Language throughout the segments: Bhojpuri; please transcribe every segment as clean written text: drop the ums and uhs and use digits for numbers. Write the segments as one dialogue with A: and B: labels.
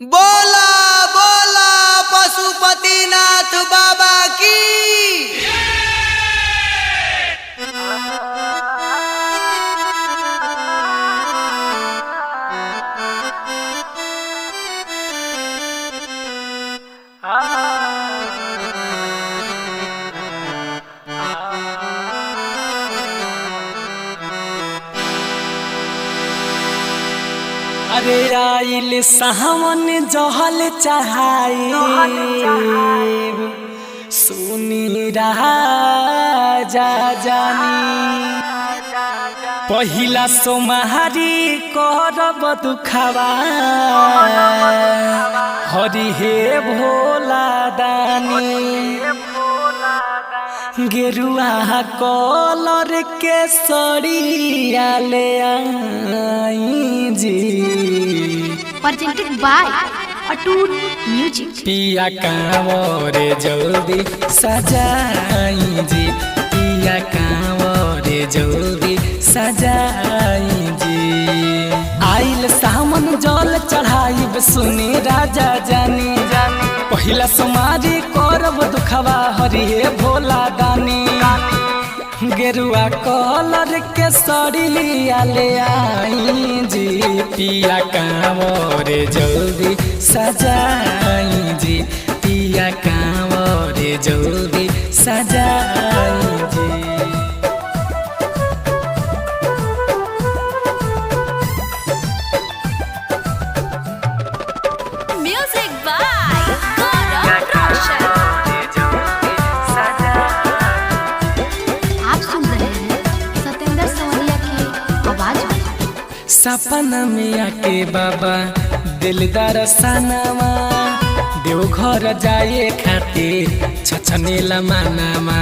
A: बोला बोला पशुपतिनाथ बाबा की।
B: अरे आइल सावन जहल चढ़ाई सुनी राजा जानी पहिला सोमहारी करब दुखवा हरि हे भोला दानी गेरुआ कलर के सड़िया ले आई जी
C: presented by Atut Music।
B: पिया कांवरे जल्दी सजाई जी पिया कांवरे जल्दी सजाई जी आइल सामन जल चढ़ाई सुनी राजा जानी पहिला सोमारी करब दुखवा हरि हे भोला दानी गेरुआ कलर के सड़िया ले आई जी पिया कांवरे जल्दी सजाई जी पिया कांवरे जल्दी सजाई जी।
C: Music by Gaurav Roshan। आप सुन रहे हैं सतेंद्र सवरिया की आवाज में।
B: सपना में आके बाबा दिलदार सनामा देवघर जाए खातिर छछनेला मानामा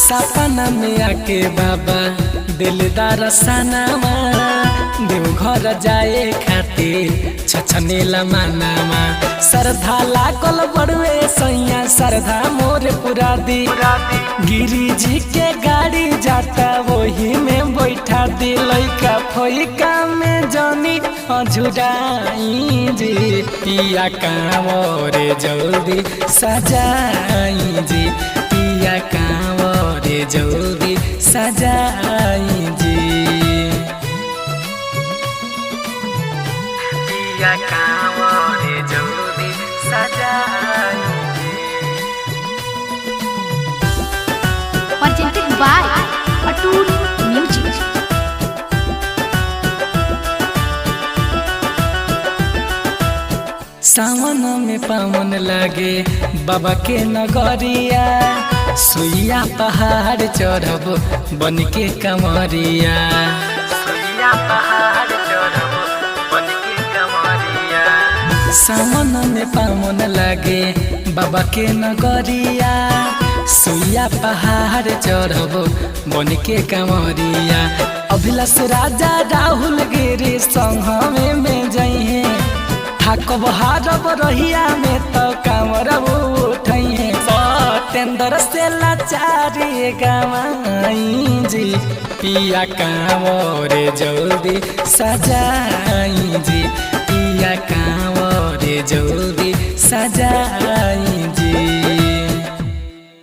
B: सपना में आके बाबा दिलदार सनामा देवघर जाए खातिर छछनेला मानामा श्रद्धा लागल बड़ुए सैया श्रद्धा मोर पुरा दी गिरी जी के गाड़ी जाता वही में बैठा दी लइका फइका में जानी अझुराई जी पिया कांवरे जल्दी सजाई जी पिया कांवरे जल्दी सजाई जी पिया कांवरे जल्दी सजाई
C: presented by Atut Music।
B: सावन में पावन लागे बाबा के नगरिया सुइया पहाड़ चढ़ब बन के कमरिया सुइया पहाड़ चढ़ब बन के कमरिया सावन में पावन लागे बाबा के नगरिया सुइया पहाड़ चढ़ब बन के कमरिया अभिलाष राजा राहुल गिरी संघवे में जइहे थाकब हारब रहिया में तो कांवर उठइहे सतेंद्र से लाचारी गवाई जी पिया कांवरे जल्दी सजाई जी पिया कांवरे जल्दी सजाई